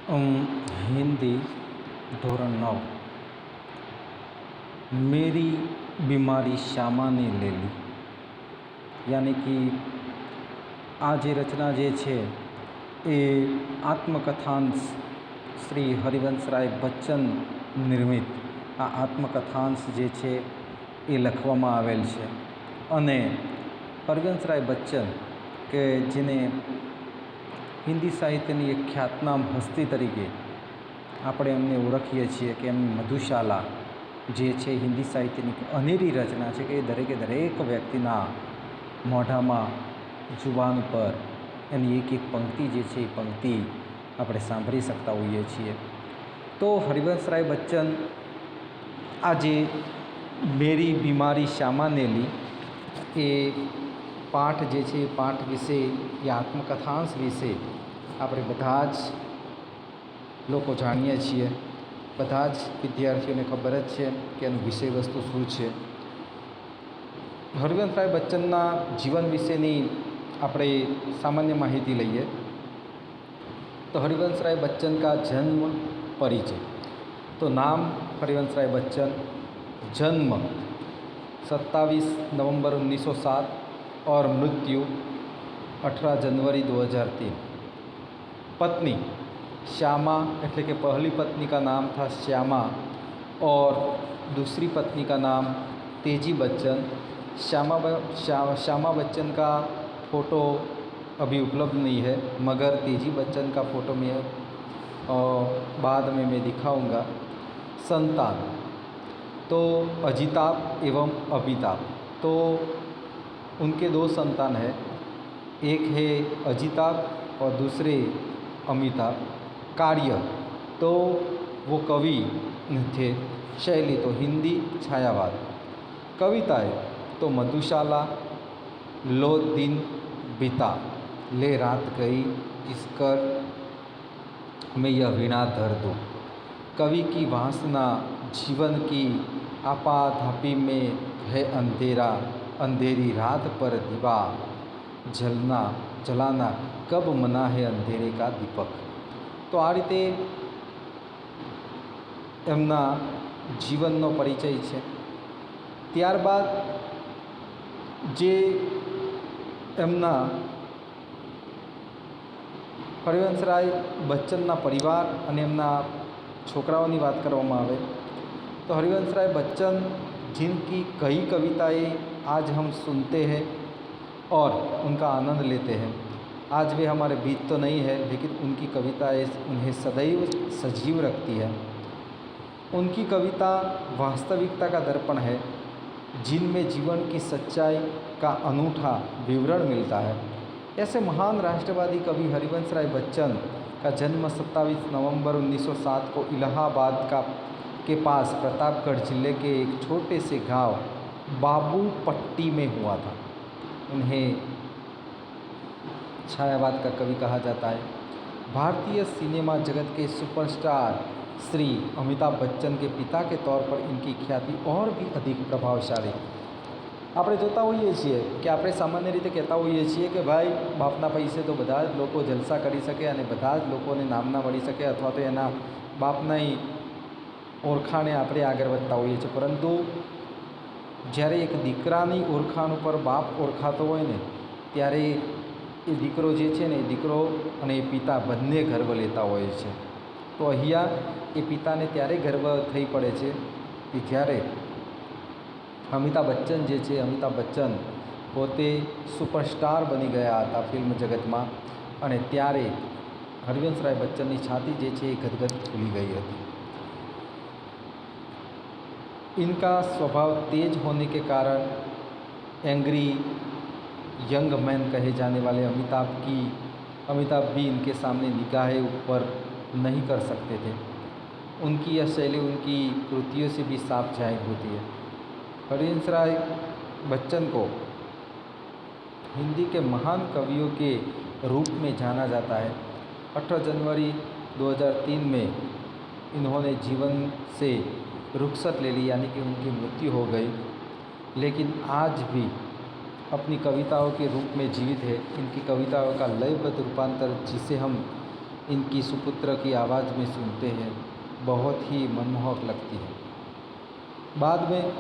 हिंदी ધોરણ 9 मेरी बीमारी श्यामा ने ले ली। यानी कि आ जे रचना जे छे ए आत्मकथांश श्री हरिवंशराय बच्चन निर्मित आ आत्मकथांश जे छे ए लखवामां आवेल छे। अने हरिवंशराय बच्चन के जेने हिंदी साहित्यनी एक ख्यातनाम हस्ती तरीके આપણે એમને ઓળખીએ છીએ કે એમની મધુશાલા જે છે હિન્દી સાહિત્યની અનેરી રચના છે કે એ દરેક વ્યક્તિના મોઢામાં જુબાન પર એની એક પંક્તિ જે છે એ પંક્તિ આપણે સાંભળી શકતા હોઈએ છીએ। તો હરિવંશરાય બચ્ચન આજે મેરી બીમારી શ્યામા ને લી એ પાઠ જે છે એ પાઠ વિશે એ આત્મકથાંશ વિશે આપણે બધા જ લોકો જાણીએ છીએ, બધા જ વિદ્યાર્થીઓને ખબર જ છે કે એનું વિષય વસ્તુ શું છે। હરિવંશરાય બચ્ચનના જીવન વિશેની આપણે સામાન્ય માહિતી લઈએ તો હરિવંશરાય बच्चन का जन्म परिचय। तो नाम हरिवंशराय बच्चन, जन्म 27 नवंबर 1907 और मृत्यु 18 जनवरी 2003। पत्नी श्यामा, एटले कि पहली पत्नी का नाम था श्यामा और दूसरी पत्नी का नाम तेजी बच्चन। श्यामा बच्चन का फ़ोटो अभी उपलब्ध नहीं है, मगर तेजी बच्चन का फ़ोटो में बाद में मैं दिखाऊंगा। संतान तो अजिताभ एवं अमिताभ, तो उनके दो संतान हैं, एक है अजिताभ और दूसरे अमिताभ। कार्य तो वो कवि थे, शैली तो हिंदी छायावाद। कविताएं तो मधुशाला, लो दिन बीता, ले रात गई, इस कर मैं यह वीणा धर दूँ। कवि की वासना जीवन की आपाधापी में है अंधेरा, अंधेरी रात पर दीवा जलाना कब मना है अंधेरे का दीपक। तो आ रीते एमना जीवननो परिचय है। त्यारबाद जे एमना हरिवंशराय बच्चनना परिवार अने एमना छोकराओनी बात करवामां आवे तो हरिवंशराय बच्चन जिनकी कई कविताएं आज हम सुनते हैं और उनका आनंद लेते हैं, आज वे हमारे बीच तो नहीं है, लेकिन उनकी कविताएं उन्हें सदैव सजीव रखती है। उनकी कविता वास्तविकता का दर्पण है, जिनमें जीवन की सच्चाई का अनूठा विवरण मिलता है। ऐसे महान राष्ट्रवादी कवि हरिवंशराय बच्चन का जन्म 27 नवंबर 1907 को इलाहाबाद के पास प्रतापगढ़ जिले के एक छोटे से गांव बाबूपट्टी में हुआ था। उन्हें छायावाद का कवि कहा जाता है। भारतीय सिनेमा जगत के सुपरस्टार श्री अमिताभ बच्चन के पिता के तौर पर इनकी ख्याति और भी अधिक प्रभावशाली। આપણે જોતા હોઈએ છીએ કે આપણે સામાન્ય રીતે કહેતા હોઈએ છીએ કે ભાઈ બાપના પૈસે તો બધા જ લોકો જલસા કરી શકે અને બધા જ લોકોને નામના મળી શકે અથવા તો એના બાપના ઓળખાણે આપણે આગળ વધતા હોઈએ છીએ, પરંતુ જ્યારે એક દીકરાની ઓળખાણ ઉપર બાપ ઓળખાતો હોય ને ત્યારે એ દીકરો જે છે ને એ દીકરો અને એ પિતા બંને ગર્વ લેતા હોય છે। તો અહીંયા એ પિતાને ત્યારે ગર્વ થઈ પડે છે કે જ્યારે अमिताभ बच्चन जे छे अमिताभ बच्चन पोते सुपरस्टार बनी गया था फिल्म जगत में, अने त्यारे हरिवंशराय बच्चननी छाती जे छे गदगद फूली गई थी। इनका स्वभाव तेज होने के कारण एंग्री यंग मैन कहे जाने वाले अमिताभ भी इनके सामने निगाहें ऊपर नहीं कर सकते थे। उनकी यह शैली उनकी कृतियों से भी साफ जाहिर होती है। हरिवंशराय बच्चन को हिंदी के महान कवियों के रूप में जाना जाता है। 18 जनवरी 2003 में इन्होंने जीवन से रुखसत ले ली, यानी कि उनकी मृत्यु हो गई, लेकिन आज भी अपनी कविताओं के रूप में जीवित है। इनकी कविताओं का लयबद्ध रूपांतर जिसे हम इनकी सुपुत्र की आवाज़ में सुनते हैं, बहुत ही मनमोहक लगती है। बाद में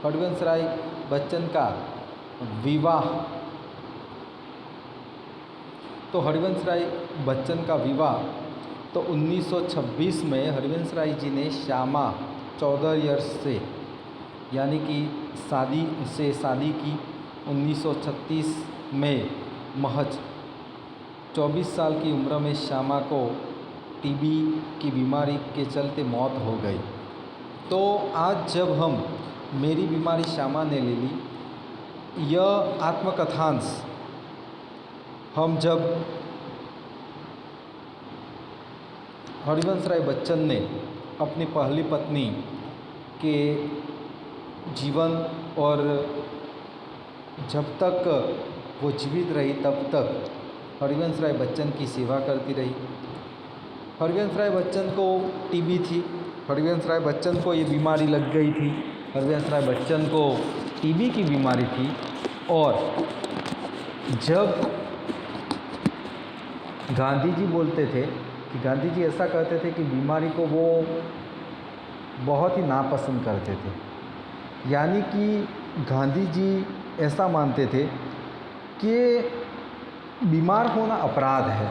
हरिवंश राय बच्चन का विवाह, तो हरिवंश राय बच्चन का विवाह तो 1926 में हरिवंश राय जी ने श्यामा 14 इयर्स से, यानी कि शादी की 1936 में महज 24 साल की उम्र में श्यामा को टीबी की बीमारी के चलते मौत हो गई। तो आज जब हम मेरी बीमारी श्यामा ने ले ली, यह आत्मकथांश हम जब हरिवंश राय बच्चन ने अपनी पहली पत्नी के जीवन और जब तक वो जीवित रही तब तक हरिवंश राय बच्चन की सेवा करती रही। हरिवंश राय बच्चन को टीबी थी, हरिवंश राय बच्चन को ये बीमारी लग गई थी, हरिवंश राय बच्चन को टीबी की बीमारी थी। और जब गांधी जी बोलते थे कि गांधी जी ऐसा कहते थे कि बीमारी को वो बहुत ही नापसंद करते थे, यानी कि गांधी जी ऐसा मानते थे कि बीमार होना अपराध है,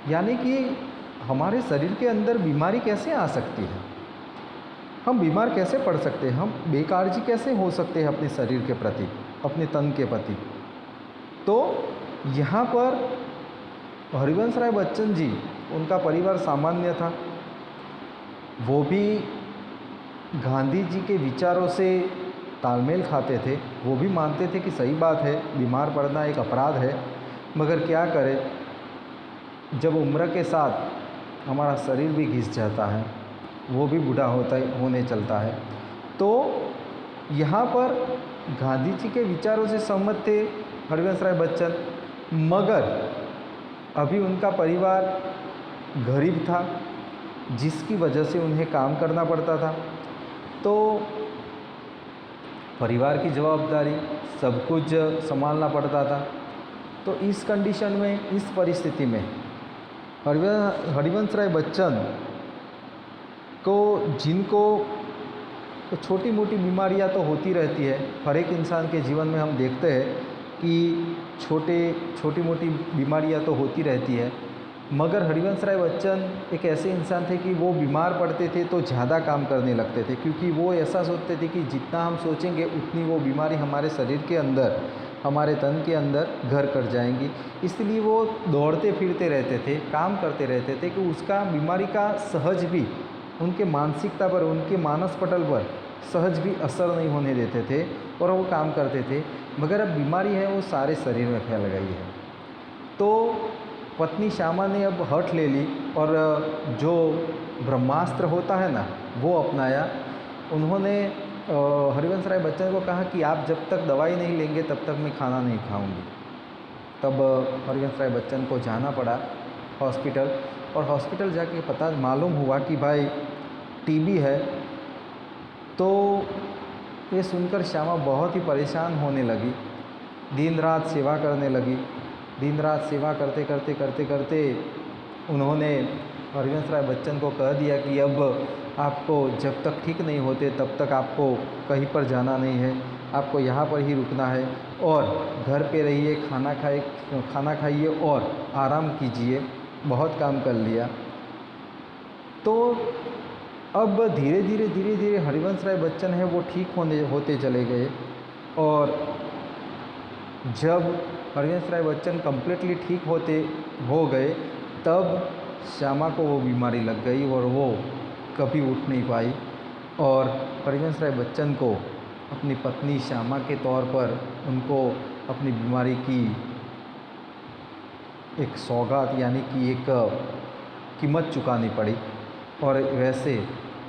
यानी कि हमारे शरीर के अंदर बीमारी कैसे आ सकती है, हम बीमार कैसे पड़ सकते हैं, हम बेकार्जी कैसे हो सकते हैं अपने शरीर के प्रति, अपने तन के प्रति। तो यहाँ पर हरिवंश राय बच्चन जी, उनका परिवार सामान्य था, वो भी गांधी जी के विचारों से तालमेल खाते थे, वो भी मानते थे कि सही बात है, बीमार पड़ना एक अपराध है, मगर क्या करें जब उम्र के साथ हमारा शरीर भी घिस जाता है, वो भी बूढ़ा होने चलता है। तो यहाँ पर गांधी जी के विचारों से सहमत थे हरिवंश राय बच्चन, मगर अभी उनका परिवार गरीब था, जिसकी वजह से उन्हें काम करना पड़ता था। तो परिवार की जवाबदारी, सब कुछ संभालना पड़ता था। तो इस कंडीशन में, इस परिस्थिति में हरिवंश राय बच्चन को, जिनको छोटी मोटी बीमारियां तो होती रहती है, हर एक इंसान के जीवन में हम देखते हैं कि छोटी मोटी बीमारियां तो होती रहती है, मगर हरिवंश राय बच्चन एक ऐसे इंसान थे कि वो बीमार पड़ते थे तो ज़्यादा काम करने लगते थे, क्योंकि वो ऐसा सोचते थे कि जितना हम सोचेंगे उतनी वो बीमारी हमारे शरीर के अंदर, हमारे तन के अंदर घर कर जाएंगी। इसलिए वो दौड़ते फिरते रहते थे, काम करते रहते थे कि उसका बीमारी का सहज भी उनके मानसिकता पर, उनके मानस पटल पर सहज भी असर नहीं होने देते थे और वो काम करते थे। मगर अब बीमारी है वो सारे शरीर में फैल गई है। तो पत्नी श्यामा ने अब हठ ले ली और जो ब्रह्मास्त्र होता है ना, वो अपनाया। उन्होंने हरिवंश राय बच्चन को कहा कि आप जब तक दवाई नहीं लेंगे तब तक मैं खाना नहीं खाऊंगी। तब हरिवंश राय बच्चन को जाना पड़ा हॉस्पिटल, और हॉस्पिटल जाके पता मालूम हुआ कि भाई टीबी है। तो ये सुनकर श्यामा बहुत ही परेशान होने लगी, दिन रात सेवा करने लगी। दिन रात सेवा करते उन्होंने हरिवंश राय बच्चन को कह दिया कि अब आपको जब तक ठीक नहीं होते तब तक आपको कहीं पर जाना नहीं है, आपको यहाँ पर ही रुकना है और घर पे रहिए, खाना खाइए और आराम कीजिए, बहुत काम कर लिया। तो अब धीरे धीरे हरिवंश राय बच्चन है वो ठीक होते चले गए, और जब हरिवंश राय बच्चन कम्प्लीटली ठीक हो गए तब श्यामा को वो बीमारी लग गई और वो कभी उठ नहीं पाई। और हरिवंश राय बच्चन को अपनी पत्नी श्यामा के तौर पर उनको अपनी बीमारी की एक सौगात, यानी कि एक कीमत चुकानी पड़ी। और वैसे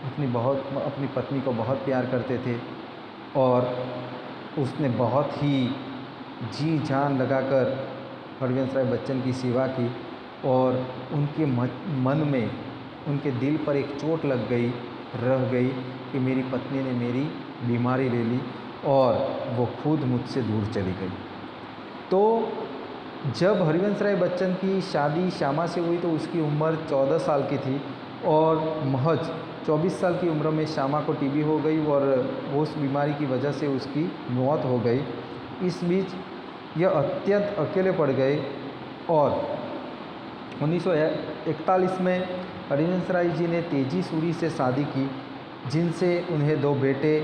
अपनी पत्नी को बहुत प्यार करते थे और उसने बहुत ही जी जान लगाकर हरिवंश राय बच्चन की सेवा की, और उनके मन में, उनके दिल पर एक चोट रह गई कि मेरी पत्नी ने मेरी बीमारी ले ली और वो खुद मुझसे दूर चली गई। तो जब हरिवंश राय बच्चन की शादी श्यामा से हुई तो उसकी उम्र 14 साल की थी और महज 24 साल की उम्र में श्यामा को टीबी हो गई और वो उस बीमारी की वजह से उसकी मौत हो गई। इस बीच यह अत्यंत अकेले पड़ गए और 1941 में हरिवंश राय जी ने तेजी सूरी से शादी की, जिनसे उन्हें 2 बेटे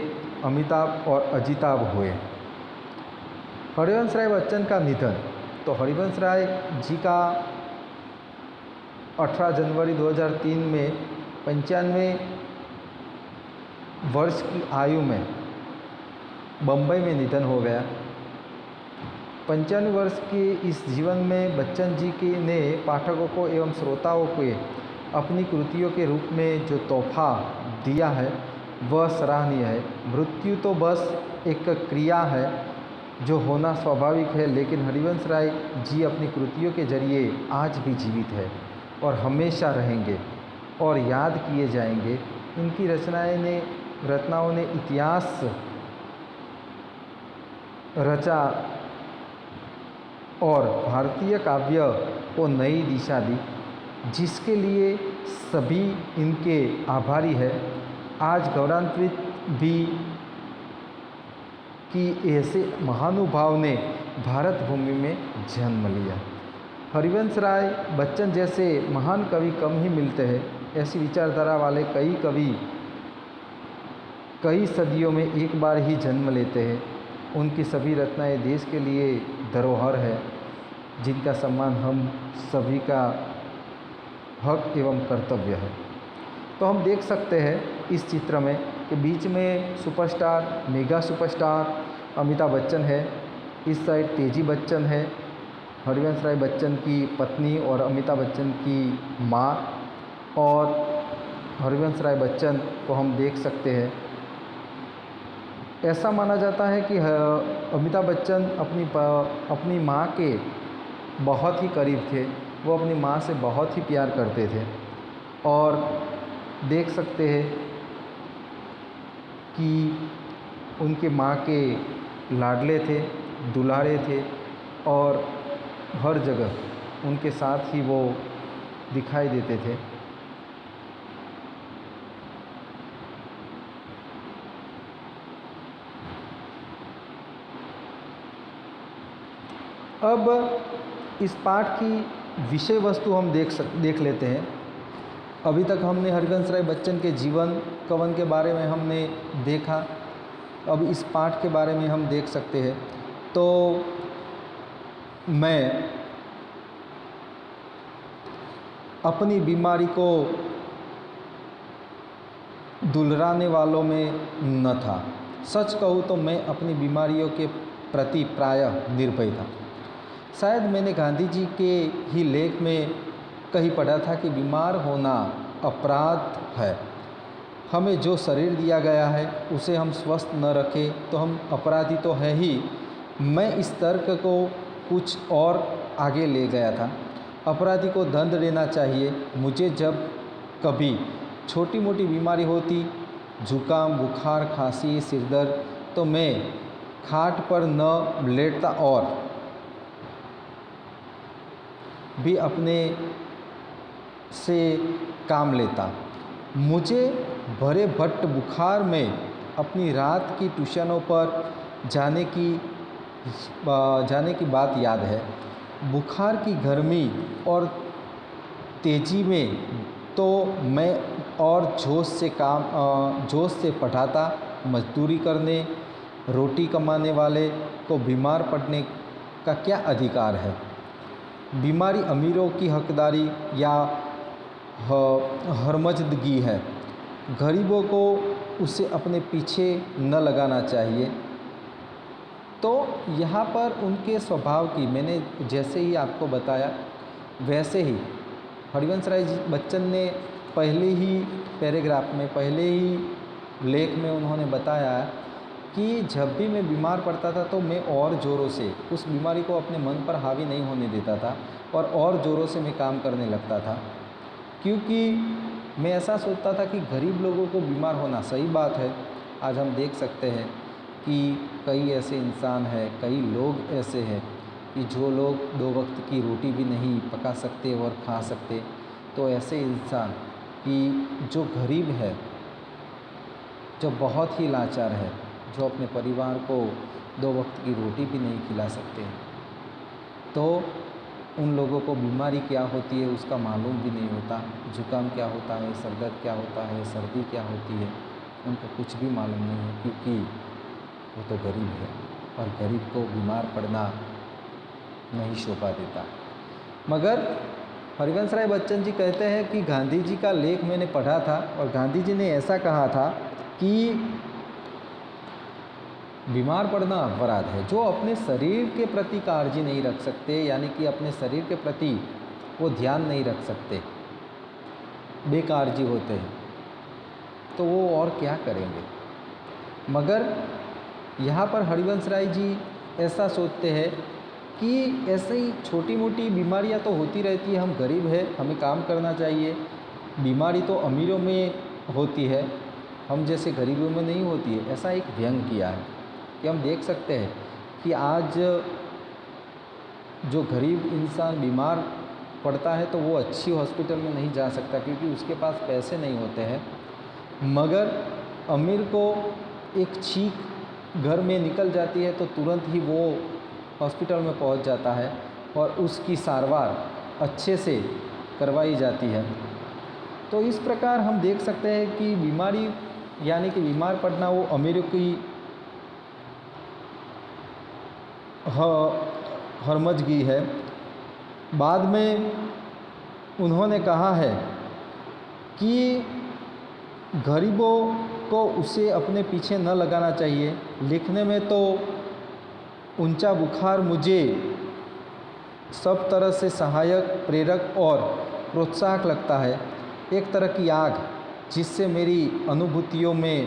अमिताभ और अजिताभ हुए। हरिवंश राय बच्चन का निधन। तो हरिवंश राय जी का 18 जनवरी 2003 में 95 वर्ष की आयु में बम्बई में निधन हो गया। 95 वर्ष के इस जीवन में बच्चन जी की ने पाठकों को एवं श्रोताओं को अपनी कृतियों के रूप में जो तोहफा दिया है वह सराहनीय है। मृत्यु तो बस एक क्रिया है जो होना स्वाभाविक है, लेकिन हरिवंश राय जी अपनी कृतियों के जरिए आज भी जीवित है और हमेशा रहेंगे और याद किए जाएंगे। इनकी रचनाओं ने इतिहास रचा और भारतीय काव्य को नई दिशा दी, जिसके लिए सभी इनके आभारी है। आज गौरवान्वित भी कि ऐसे महानुभाव ने भारत भूमि में जन्म लिया। हरिवंश राय बच्चन जैसे महान कवि कम ही मिलते हैं। ऐसी विचारधारा वाले कई कवि कई सदियों में एक बार ही जन्म लेते हैं। उनकी सभी रचनाएं देश के लिए धरोहर है, जिनका सम्मान हम सभी का हक एवं कर्तव्य है। तो हम देख सकते हैं इस चित्र में कि बीच में superstar, mega superstar Amitabh Bachchan है, इस साइड तेजी बच्चन है, हरिवंश राय बच्चन की पत्नी और अमिताभ बच्चन की माँ, और हरिवंश राय बच्चन को हम देख सकते हैं। ऐसा माना जाता है कि अमिताभ बच्चन अपनी माँ के बहुत ही करीब थे। वो अपनी माँ से बहुत ही प्यार करते थे और देख सकते हैं कि उनके माँ के लाडले थे, दुलारे थे और हर जगह उनके साथ ही वो दिखाई देते थे। अब इस पाठ की विषय वस्तु हम देख लेते हैं। अभी तक हमने हरिवंश राय बच्चन के जीवन कवन के बारे में हमने देखा। अब इस पाठ के बारे में हम देख सकते हैं। तो मैं अपनी बीमारी को दुलराने वालों में न था। सच कहूँ तो मैं अपनी बीमारियों के प्रति प्रायः निर्भय था। शायद मैंने गांधी जी के ही लेख में कहीं पढ़ा था कि बीमार होना अपराध है। हमें जो शरीर दिया गया है उसे हम स्वस्थ न रखें तो हम अपराधी तो है ही। मैं इस तर्क को कुछ और आगे ले गया था। अपराधी को दंड देना चाहिए। मुझे जब कभी छोटी मोटी बीमारी होती, जुकाम, बुखार, खांसी, सिरदर्द, तो मैं खाट पर न लेटता और भी अपने से काम लेता। मुझे भरे भट्ट बुखार में अपनी रात की ट्यूशनों पर जाने की बात याद है। बुखार की गर्मी और तेज़ी में तो मैं और जोश से पढ़ाता। मजदूरी करने, रोटी कमाने वाले को बीमार पड़ने का क्या अधिकार है? बीमारी अमीरों की हकदारी या हरमजदगी है। गरीबों को उसे अपने पीछे न लगाना चाहिए। तो यहाँ पर उनके स्वभाव की मैंने जैसे ही आपको बताया वैसे ही हरिवंश राय बच्चन ने पहले ही पैराग्राफ में, पहले ही लेख में उन्होंने बताया कि जब भी मैं बीमार पड़ता था तो मैं और ज़ोरों से उस बीमारी को अपने मन पर हावी नहीं होने देता था और ज़ोरों से मैं काम करने लगता था, क्योंकि मैं ऐसा सोचता था कि गरीब लोगों को बीमार होना सही बात है। आज हम देख सकते हैं कि कई ऐसे इंसान हैं, कई लोग ऐसे हैं कि जो लोग 2 वक्त की रोटी भी नहीं पका सकते और खा सकते, तो ऐसे इंसान कि जो गरीब है, जो बहुत ही लाचार है, जो अपने परिवार को 2 वक्त की रोटी भी नहीं खिला सकते, तो उन लोगों को बीमारी क्या होती है उसका मालूम भी नहीं होता। जुकाम क्या होता है, सर दर्द क्या होता है, सर्दी क्या होती है, उनको कुछ भी मालूम नहीं है, क्योंकि वो तो गरीब है और गरीब को बीमार पड़ना नहीं शोभा देता। मगर हरिवंश राय बच्चन जी कहते हैं कि गांधी जी का लेख मैंने पढ़ा था और गांधी जी ने ऐसा कहा था कि बीमार पड़ना अपराध है। जो अपने शरीर के प्रति काळजी नहीं रख सकते, यानी कि अपने शरीर के प्रति वो ध्यान नहीं रख सकते, बेकाळजी होते हैं, तो वो और क्या करेंगे। मगर यहाँ पर हरिवंश राय जी ऐसा सोचते हैं कि ऐसे ही छोटी मोटी बीमारियाँ तो होती रहती है, हम गरीब हैं, हमें काम करना चाहिए। बीमारी तो अमीरों में होती है, हम जैसे गरीबों में नहीं होती है। ऐसा एक व्यंग किया है कि हम देख सकते हैं कि आज जो गरीब इंसान बीमार पड़ता है तो वो अच्छी हॉस्पिटल में नहीं जा सकता क्योंकि उसके पास पैसे नहीं होते हैं। मगर अमीर को एक छींक घर में निकल जाती है तो तुरंत ही वो हॉस्पिटल में पहुंच जाता है और उसकी सारवार अच्छे से करवाई जाती है। तो इस प्रकार हम देख सकते हैं कि बीमारी यानी कि बीमार पड़ना वो अमीरों की हरमजगी है। बाद में उन्होंने कहा है कि गरीबों को उसे अपने पीछे न लगाना चाहिए। लिखने में तो ऊंचा बुखार मुझे सब तरह से सहायक, प्रेरक और प्रोत्साहक लगता है। एक तरह की आग जिससे मेरी अनुभूतियों में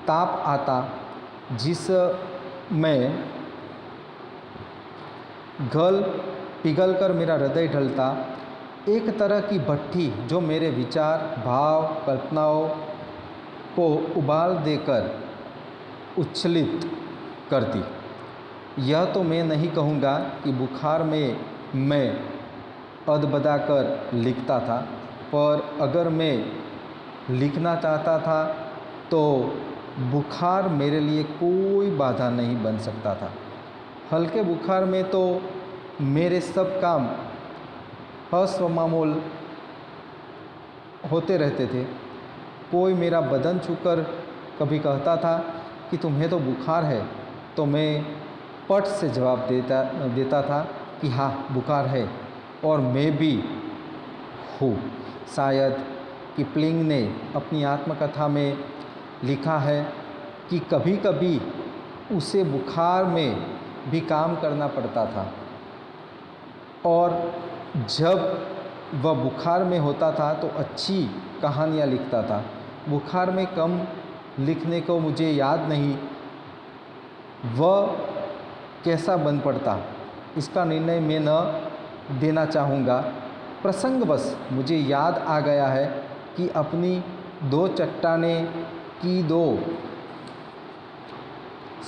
ताप आता, जिसमें पिघल कर मेरा हृदय ढलता। एक तरह की भट्ठी जो मेरे विचार, भाव, कल्पनाओं को उबाल देकर उच्छलित करती। यह तो मैं नहीं कहूँगा कि बुखार में मैं अदबदा कर लिखता था, पर अगर मैं लिखना चाहता था तो बुखार मेरे लिए कोई बाधा नहीं बन सकता था। हल्के बुखार में तो मेरे सब काम अस्वमामूल होते रहते थे। कोई मेरा बदन छूकर कभी कहता था कि तुम्हें तो बुखार है, तो मैं पट से जवाब देता था कि हाँ बुखार है और मैं भी हूँ। शायद किपलिंग ने अपनी आत्मकथा में लिखा है कि कभी कभी उसे बुखार में भी काम करना पड़ता था और जब वह बुखार में होता था तो अच्छी कहानियाँ लिखता था। बुखार में कम लिखने को मुझे याद नहीं वह कैसा बन पड़ता, इसका निर्णय मैं न देना चाहूँगा। प्रसंगवश मुझे याद आ गया है कि अपनी 2 चट्टानें की 2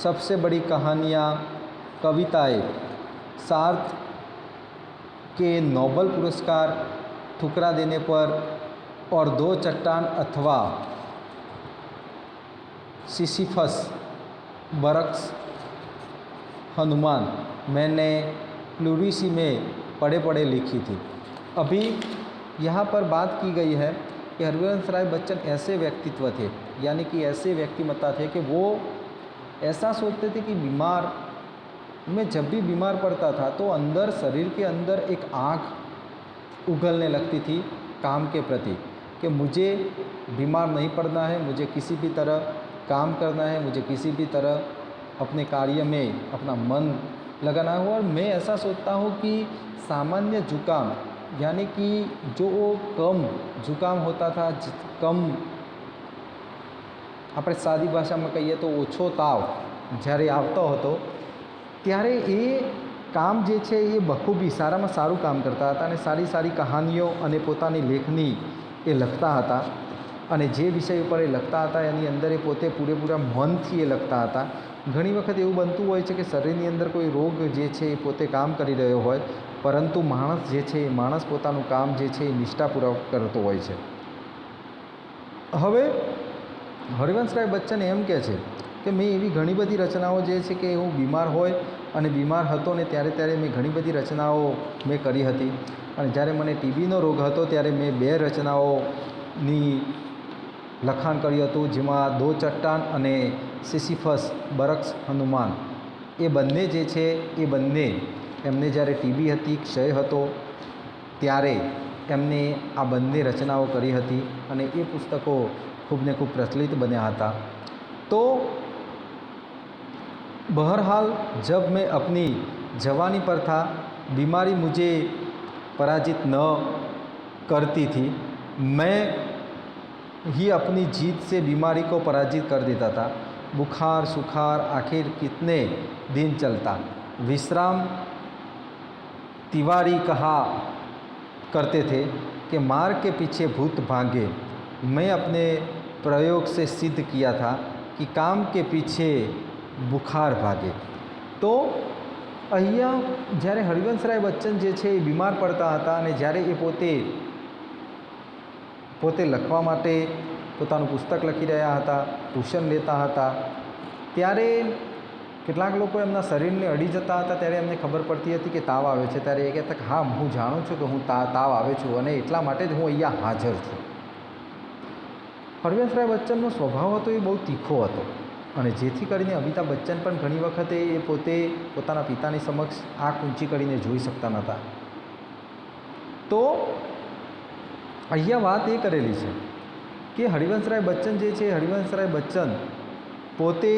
सबसे बड़ी कहानियाँ, कविताएं सार्थ के नोबेल पुरस्कार ठुकरा देने पर और 2 चट्टान अथवा सिसिफस, बरक्स, हनुमान मैंने प्लूरिसी में पढ़े लिखी थी। अभी यहाँ पर बात की गई है कि हरिवंश राय बच्चन ऐसे व्यक्तित्व थे, यानी कि ऐसे व्यक्तिमत्ता थे कि वो ऐसा सोचते थे कि बीमार में जब भी बीमार पड़ता था तो अंदर, शरीर के अंदर एक आग उगलने लगती थी काम के प्रति कि मुझे बीमार नहीं पड़ना है, मुझे किसी भी तरह काम करना है, मुझे किसी भी तरह अपने कार्य में अपना मन लगाना हो। और मैं ऐसा सोचता हूँ कि सामान्य जुकाम यानी कि जो कम जुकाम होता था, कम આપણે સાદી ભાષામાં કહીએ તો ઓછો તાવ જ્યારે આવતો હતો ત્યારે એ કામ જે છે એ બખૂબી સારામાં સારું કામ કરતા હતા અને સારી સારી કહાનીઓ અને પોતાની લેખની એ લખતા હતા। અને જે વિષય ઉપર એ લખતા હતા એની અંદર એ પોતે પૂરેપૂરા મનથી એ લખતા હતા. ઘણી વખત એવું બનતું હોય છે કે શરીરની અંદર કોઈ રોગ જે છે એ પોતે કામ કરી રહ્યો હોય, પરંતુ માણસ જે છે એ માણસ પોતાનું કામ જે છે એ નિષ્ઠાપૂર્વક કરતો હોય છે. હવે હરિવંશરાય બચ્ચન એમ કહે છે કે મેં એવી ઘણી બધી રચનાઓ જે છે કે હું બીમાર હોય અને બીમાર હતો ને ત્યારે મેં ઘણી બધી રચનાઓ મેં કરી હતી. અને જ્યારે મને ટીબીનો રોગ હતો ત્યારે મેં 2 રચનાઓની લખાણ કર્યું હતું, જેમાં દો ચટ્ટાન અને સિસિફસ બરક્સ હનુમાન એ બંને જે છે એ બંને એમને જ્યારે ટીબી હતી, ક્ષય હતો, ત્યારે એમને આ બંને રચનાઓ કરી હતી અને એ પુસ્તકો ખૂબને ખૂબ પ્રચલિત બન્યા હતા. तो बहरहाल जब मैं अपनी जवानी पर था, बीमारी मुझे पराजित न करती थी, मैं ही अपनी जीत से बीमारी को पराजित कर देता था. बुखार सुखार आखिर कितने दिन चलता. विश्राम तिवारी कहा करते थे कि मार के पीछे भूत भागे. मैं अपने प्रयोग से सिद्ध किया था कि काम के पीछे बुखार भागे. तो અહીંયા જ્યારે હરિવંશરાય બચ્ચન જે છે એ બીમાર પડતા હતા અને જ્યારે એ પોતે લખવા માટે પોતાનું પુસ્તક લખી રહ્યા હતા, ટ્યુશન લેતા હતા, ત્યારે કેટલાક લોકો એમના શરીરને અડી જતા હતા. ત્યારે એમને ખબર પડતી હતી કે તાવ આવે છે. ત્યારે એ કહેતા કે હા, હું જાણું છું કે હું તાવ આવે છું અને એટલા માટે જ હું અહીંયા હાજર છું. હરિવંશરાય બચ્ચનનો સ્વભાવ હતો એ બહુ તીખો હતો અને જેથી કરીને અમિતાભ બચ્ચન પણ ઘણી વખતે એ પોતે પોતાના પિતાની સમક્ષ આંખ ઊંચી કરીને જોઈ શકતા નહોતા. તો અહીંયા વાત એ કરેલી છે કે હરિવંશરાય બચ્ચન જે છે, હરિવંશરાય બચ્ચન પોતે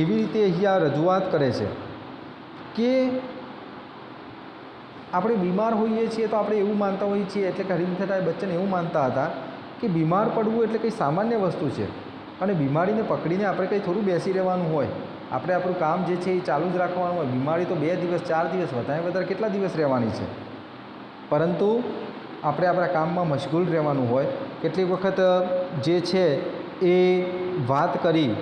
એવી રીતે અહીંયા રજૂઆત કરે છે કે આપણે બીમાર હોઈએ છીએ તો આપણે એવું માનતા હોઈએ છીએ, એટલે કે હરિવંશરાય બચ્ચન એવું માનતા હતા કે બીમાર પડવું એટલે કંઈ સામાન્ય વસ્તુ છે અને બીમારીને પકડીને આપણે કંઈ થોડું બેસી રહેવાનું હોય. આપણે આપણું કામ જે છે એ ચાલુ જ રાખવાનું હોય. બીમારી તો 2 દિવસ 4 દિવસ વધારે કેટલા દિવસ રહેવાની છે, પરંતુ આપણે આપણા કામમાં મશગુલ રહેવાનું હોય. કેટલીક વખત જે છે એ વાત કરી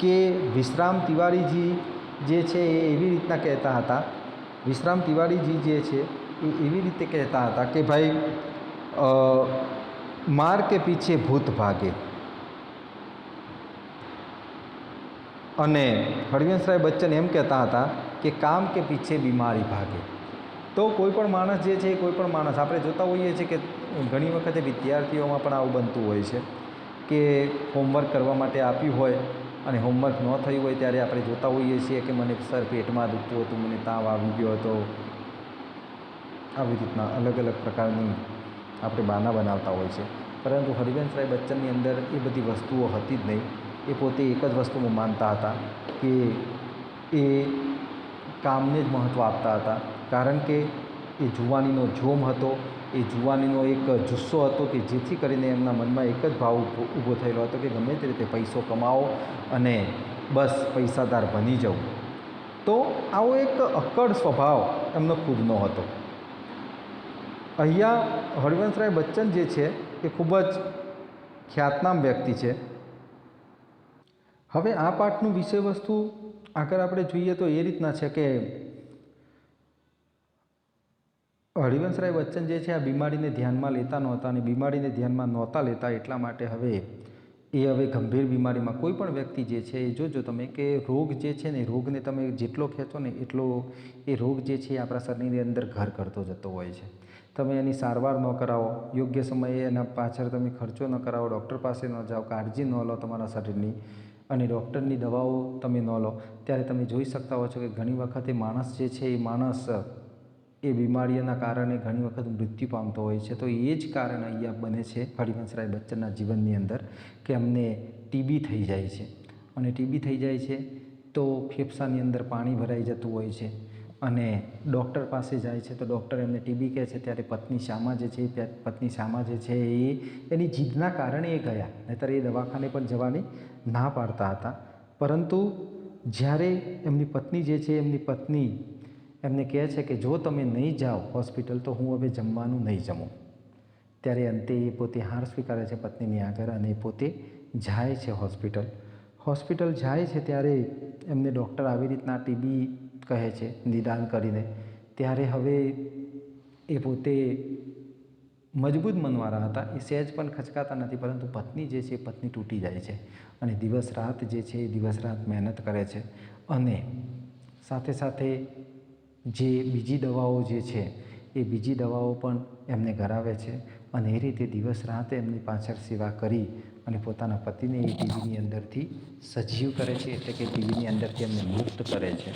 કે વિશ્રામ તિવારીજી જે છે એ એવી રીતના કહેતા હતા, વિશ્રામ તિવારીજી જે છે એ એવી રીતે કહેતા હતા કે ભાઈ मार के पीछे भूत भागे. અને હરિવંશરાય બચ્ચન એમ કહેતા હતા કે કામ કે પીછે બીમારી ભાગે. તો કોઈ પણ માણસ જે છે, કોઈ પણ માણસ આપણે જોતા હોઈએ છીએ કે ઘણી વખતે વિદ્યાર્થીઓમાં પણ આવું બનતું હોય છે કે હોમવર્ક કરવા માટે આપ્યું હોય અને હોમવર્ક ન થયું હોય ત્યારે આપણે જોતા હોઈએ છીએ કે મને સર પેટમાં દુખતું હતું, મને તાવ આવી ગયો હતો, આવી રીતના અલગ અલગ પ્રકારની આપણે બહાના બનાવતા હોય છે. પરંતુ હરિવંશરાય બચ્ચનની અંદર એ બધી વસ્તુઓ હતી જ નહીં. એ પોતે એક જ વસ્તુમાં માનતા હતા કે એ કામને જ મહત્ત્વ આપતા હતા, કારણ કે એ જુવાનીનો જોમ હતો, એ જુવાનીનો એક જુસ્સો હતો કે જેથી કરીને એમના મનમાં એક જ ભાવ ઊભો થયેલો હતો કે ગમે તે રીતે પૈસો કમાવો અને બસ પૈસાદાર બની જવું. તો આવો એક અક્કડ સ્વભાવ એમનો ખુદનો હતો. અહીંયા હરિવંશરાય બચ્ચન જે છે એ ખૂબ જ ખ્યાતનામ વ્યક્તિ છે. હવે આ પાઠનું વિષય વસ્તુ આગળ આપણે જોઈએ તો એ રીતના છે કે હરિવંશરાય બચ્ચન જે છે આ બીમારીને ધ્યાનમાં લેતા નહોતા અને બીમારીને ધ્યાનમાં નહોતા લેતા એટલા માટે હવે ગંભીર બીમારીમાં કોઈ પણ વ્યક્તિ જે છે એ જોજો તમે કે રોગ જે છે ને, રોગને તમે જેટલો ખેંચો ને એટલો એ રોગ જે છે એ આપણા શરીરની અંદર ઘર કરતો જતો હોય છે. તમે એની સારવાર ન કરાવો, યોગ્ય સમયે એના પાછળ તમે ખર્ચો ન કરાવો, ડૉક્ટર પાસે ન જાઓ, કાળજી ન લો તમારા શરીરની અને ડૉક્ટરની દવાઓ તમે ન લો, ત્યારે તમે જોઈ શકતા હો છો કે ઘણી વખતે માણસ જે છે એ માણસ એ બીમારીઓના કારણે ઘણી વખત મૃત્યુ પામતો હોય છે. તો એ જ કારણ અહીંયા બને છે હરિવંશરાય બચ્ચનના જીવનની અંદર કે અમને ટીબી થઈ જાય છે અને ટીબી થઈ જાય છે તો ફેફસાની અંદર પાણી ભરાઈ જતું હોય છે અને ડૉક્ટર પાસે જાય છે તો ડૉક્ટર એમને ટીબી કહે છે. ત્યારે પત્ની શ્યામા જે છે એ એની જીદના કારણે એ ગયા, નહીંતર એ દવાખાને પણ જવાની ના પાડતા હતા. પરંતુ જ્યારે એમની પત્ની જે છે એમને કહે છે કે જો તમે નહીં જાઓ હોસ્પિટલ તો હું હવે જમવાનું નહીં જમું. ત્યારે અંતે એ પોતે હાર સ્વીકારે છે પત્નીની આગળ અને એ પોતે જાય છે હોસ્પિટલ જાય છે. ત્યારે એમને ડૉક્ટર આવી રીતના ટીબી કહે છે નિદાન કરીને. ત્યારે હવે એ પોતે મજબૂત મનવાળા હતા, એ સહેજ પણ ખચકાતા નથી, પરંતુ પત્ની જે છે એ પત્ની તૂટી જાય છે અને દિવસ રાત જે છે એ દિવસ રાત મહેનત કરે છે અને સાથે સાથે જે બીજી દવાઓ જે છે એ બીજી દવાઓ પણ એમને કરાવે છે અને એ રીતે દિવસ રાત એમની પાછળ સેવા કરી અને પોતાના પતિને એ ટીબીની અંદરથી સજીવ કરે છે, એટલે કે ટીબીની અંદરથી એમને મુક્ત કરે છે.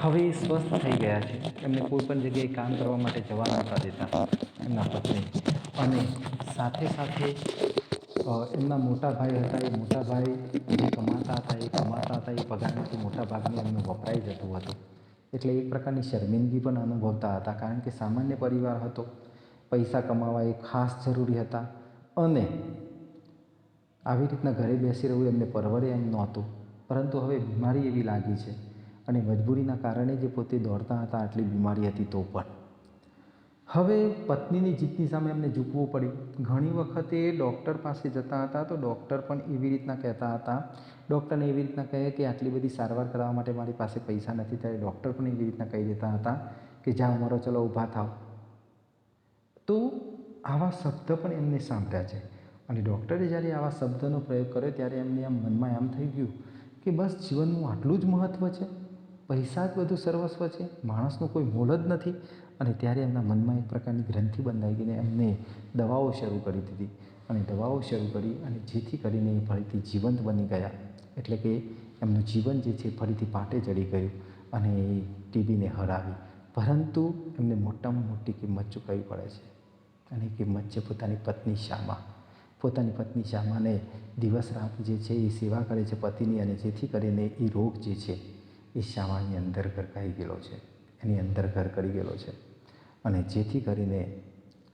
હવે એ સ્વસ્થ થઈ ગયા છે. એમને કોઈ પણ જગ્યાએ કામ કરવા માટે જવા નહોતા દેતા એમના પત્ની. અને સાથે સાથે એમના મોટા ભાઈ હતા, એ મોટા ભાઈ જે કમાતા હતા એ પગારમાંથી મોટા ભાગનું એમનું વપરાઈ જતું હતું. એટલે એક પ્રકારની શર્મિંદગી પણ અનુભવતા હતા, કારણ કે સામાન્ય પરિવાર હતો, પૈસા કમાવા એ ખાસ જરૂરી હતા અને આવી રીતના ઘરે બેસી રહેવું એમને પરવડે એમ નહોતું. પરંતુ હવે બીમારી એવી લાગી છે અને મજબૂરીના કારણે જે પોતે દોડતા હતા, આટલી બીમારી હતી તો પણ હવે પત્નીની જીતની સામે એમને ઝૂકવું પડ્યું. ઘણી વખતે ડૉક્ટર પાસે જતા હતા તો ડૉક્ટર પણ એવી રીતના કહેતા હતા, ડૉક્ટરને એવી રીતના કહે કે આટલી બધી સારવાર કરવા માટે મારી પાસે પૈસા નથી. ત્યારે ડૉક્ટર પણ એવી રીતના કહી દેતા હતા કે જાઓ મરો, ચલો ઊભા થાવ. તો આવા શબ્દ પણ એમને સાંભળ્યા છે અને ડૉક્ટરે જ્યારે આવા શબ્દનો પ્રયોગ કર્યો ત્યારે એમને આમ મનમાં એમ થઈ ગયું કે બસ જીવનનું આટલું જ મહત્ત્વ છે, પૈસા જ બધું સર્વસ્વ છે, માણસનું કોઈ મોલ જ નથી. અને ત્યારે એમના મનમાં એક પ્રકારની ગ્રંથિ બંધાઈ ગઈને એમને દવાઓ શરૂ કરી દીધી અને દવાઓ શરૂ કરી અને જેથી કરીને એ ફરીથી જીવંત બની ગયા. એટલે કે એમનું જીવન જે છે ફરીથી પાટે ચડી ગયું અને એ ટીબીને હરાવી. પરંતુ એમને મોટામાં મોટી કિંમત ચૂકવવી પડે છે અને એ કિંમત છે પોતાની પત્ની શ્યામા. પોતાની પત્ની શ્યામાને દિવસ રાત જે છે એ સેવા કરે છે પતિની, અને જેથી કરીને એ રોગ જે છે એ શ્યામાની અંદર ગરકાઈ ગયેલો છે, એની અંદર ઘર કરી ગયેલો છે અને જેથી કરીને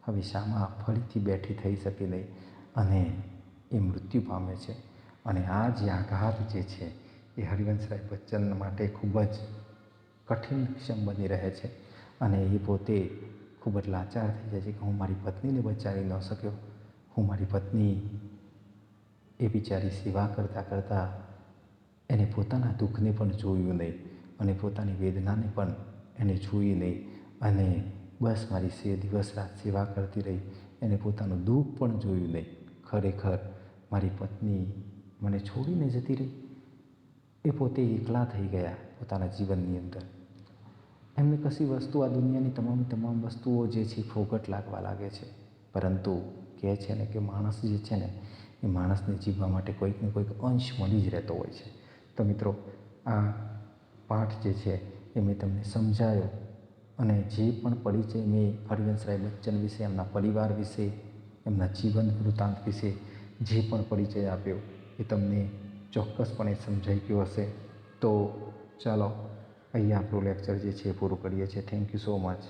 હવે શ્યામા ફરીથી બેઠી થઈ શકે નહીં અને એ મૃત્યુ પામે છે. અને આ જે આઘાત જે છે એ હરિવંશરાય બચ્ચન માટે ખૂબ જ કઠિન ક્ષમ બની રહે છે અને એ પોતે ખૂબ જ લાચાર થઈ જાય છે કે હું મારી પત્નીને બચાવી ન શક્યો, હું મારી પત્ની એ બિચારી સેવા કરતાં કરતાં એને પોતાના દુઃખને પણ જોયું નહીં અને પોતાની વેદનાને પણ એને જોઈ નહીં અને બસ મારી દિવસ રાત સેવા કરતી રહી, એને પોતાનું દુઃખ પણ જોયું નહીં. ખરેખર મારી પત્ની મને છોડીને જતી રહી. એ પોતે એકલા થઈ ગયા પોતાના જીવનની અંદર. એમને કશી વસ્તુ, આ દુનિયાની તમામ વસ્તુઓ જે છે ફોગટ લાગવા લાગે છે, પરંતુ કહે છે ને કે માણસ જે છે ને એ માણસને જીવવા માટે કોઈક ને કોઈક અંશ મળી જ રહેતો હોય છે. તો મિત્રો, આ પાઠ જે છે એ મેં તમને સમજાયો અને જે પણ પરિચય મેં હરિવંશરાય બચ્ચન વિશે, એમના પરિવાર વિશે, એમના જીવન વૃત્તાંત વિશે જે પણ પરિચય આપ્યો એ તમને ચોક્કસપણે સમજાઈ ગયો હશે. તો ચાલો, અહીંયા આપણું લેક્ચર જે છે એ પૂરું કરીએ છીએ. Thank you so much.